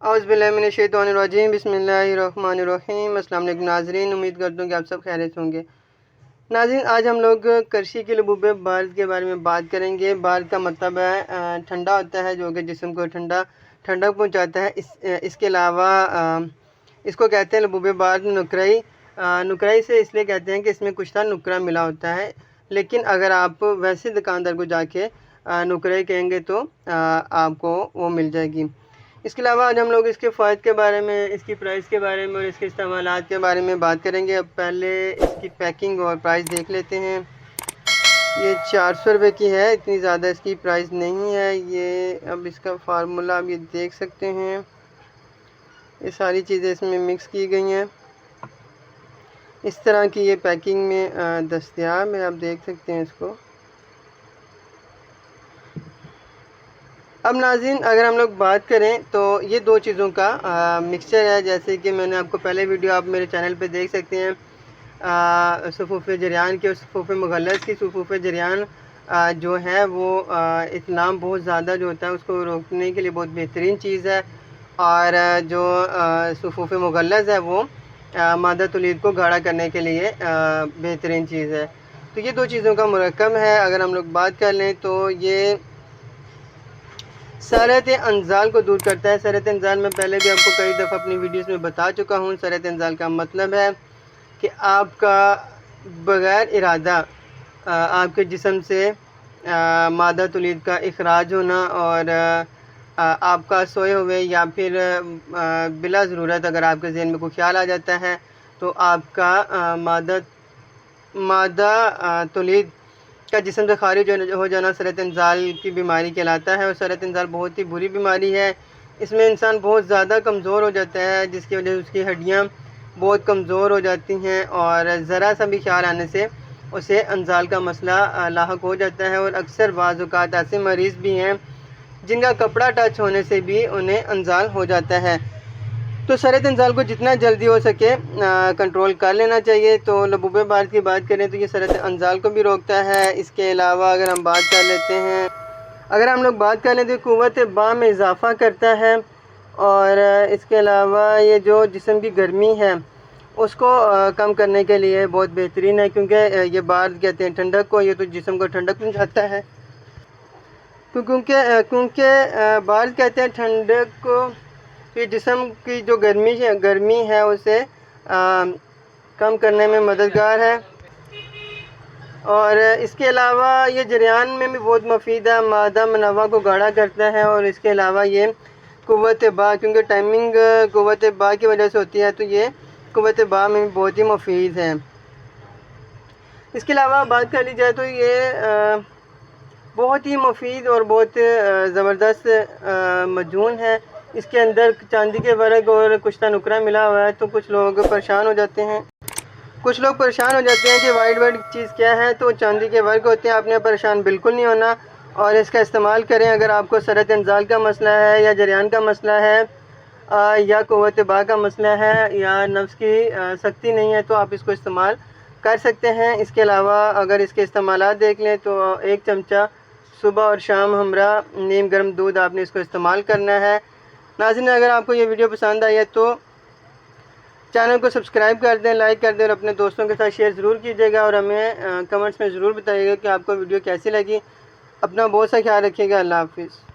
औज़ुबिल्लाहिमिनश्शैतानिर्रजीम बिस्मिल्लाहिर्रहमानिर्रहीम। अस्सलाम वालेकुम नाज़रीन, उम्मीद करता हूँ कि आप सब खैरियत से होंगे। नाज़रीन, आज हम लोग करशी के लबूबे बारिद के बारे में बात करेंगे। बारिद का मतलब है ठंडा होता है, जो कि जिस्म को ठंडक पहुँचाता है। इसके अलावा इसको कहते हैं लबूबे बारिद नुकराई। नुकराई से इसलिए कहते हैं कि इसमें कुछ था नुकरा मिला होता है, लेकिन अगर आप वैसे दुकानदार को जाके नुकराई कहेंगे तो आपको वो मिल जाएगी। इसके अलावा आज हम लोग इसके फ़ायदे के बारे में, इसकी प्राइस के बारे में और इसके इस्तेमालात के बारे में बात करेंगे। अब पहले इसकी पैकिंग और प्राइस देख लेते हैं। ये 400 रुपये की है, इतनी ज़्यादा इसकी प्राइस नहीं है। ये अब इसका फार्मूला आप ये देख सकते हैं, ये सारी चीज़ें इसमें मिक्स की गई हैं। इस तरह की ये पैकिंग में दस्तयाब है, आप देख सकते हैं इसको। अब नाज़रीन, अगर हम लोग बात करें तो ये दो चीज़ों का मिक्सचर है। जैसे कि मैंने आपको पहले वीडियो आप मेरे चैनल पे देख सकते हैं, सफ़ूफ़ जरियान की और सफ़ूफ़ मुग़ल्लज़ की। सफ़ूफ़ जरियान जो है वो इस्लाम बहुत ज़्यादा जो होता है उसको रोकने के लिए बहुत बेहतरीन चीज़ है, और जो सफ़ूफ़ मुग़ल्लज़ है वो मादा तौलीद को गाढ़ा करने के लिए बेहतरीन चीज़ है। तो ये दो चीज़ों का मुरक्कब है। अगर हम लोग बात कर लें तो ये सरत अंजाल को दूर करता है। सरत अंजाल में पहले भी आपको कई दफ़ा अपनी वीडियोस में बता चुका हूँ। सरत अंजाल का मतलब है कि आपका बग़ैर इरादा आपके जिस्म से मादा तौलीद का इखराज होना, और आपका सोए हुए या फिर बिला ज़रूरत अगर आपके ज़हन में कोई ख्याल आ जाता है तो आपका मादा तौलीद का जिस्म से खारिज हो जाना सरत इंज़ाल की बीमारी कहलाता है। और सरत इंज़ाल बहुत ही बुरी बीमारी है। इसमें इंसान बहुत ज़्यादा कमज़ोर हो जाता है, जिसकी वजह से उसकी हड्डियाँ बहुत कमज़ोर हो जाती हैं, और ज़रा सा भी ख्याल आने से उसे इंज़ाल का मसला लाहक हो जाता है। और अक्सर बाज़ औक़ात ऐसे मरीज़ भी हैं जिनका कपड़ा टच होने से भी उन्हें इंज़ाल हो जाता है। तो सरत इंज़ाल को जितना जल्दी हो सके कंट्रोल कर लेना चाहिए। तो लबूबे बारिद की बात करें तो ये सरत इंज़ाल को भी रोकता है। इसके अलावा अगर हम बात कर लेते हैं, अगर हम लोग बात कर लें तो क़ुव्वत बा में इजाफ़ा करता है, और इसके अलावा ये जो जिस्म की गर्मी है उसको कम करने के लिए बहुत बेहतरीन है, क्योंकि ये बारिद कहते हैं ठंडक को, ये तो जिस्म को ठंडक पहुँचाता है। तो क्योंकि बारिद कहते हैं ठंडक को, ये जिस्म की जो गर्मी है उसे कम करने में मददगार है। और इसके अलावा ये जरियान में भी बहुत मुफीद है, मादा मनवा को गाढ़ा करता है। और इसके अलावा ये क़ुव्वत बा, क्योंकि टाइमिंग क़ुव्वत बा की वजह से होती है, तो ये क़ुव्वत बा में भी बहुत ही मुफीद है। इसके अलावा बात कर ली जाए तो ये बहुत ही मुफीद और बहुत ज़बरदस्त मजून है। इसके अंदर चांदी के वर्क और कुछ नुकरा मिला हुआ है, तो कुछ लोग परेशान हो जाते हैं कि वाइट चीज़ क्या है। तो चांदी के वर्क होते हैं। आपने परेशान बिल्कुल नहीं होना और इसका इस्तेमाल करें। अगर आपको सरत इंज़ाल का मसला है, या जरियान का मसला है, या क़ुव्वत बा का मसला है, या नफ्स की सख्ती नहीं है, तो आप इसको इस्तेमाल कर सकते हैं। इसके अलावा अगर इसके इस्तेमालात देख लें तो 1 चमचा सुबह और शाम हमरा नीम गर्म दूध आपने इसको इस्तेमाल करना है। नाज़रीन, अगर आपको ये वीडियो पसंद आई है तो चैनल को सब्सक्राइब कर दें, लाइक कर दें, और अपने दोस्तों के साथ शेयर ज़रूर कीजिएगा, और हमें कमेंट्स में ज़रूर बताइएगा कि आपको वीडियो कैसी लगी। अपना बहुत सा ख्याल रखिएगा। अल्लाह हाफ़िज़।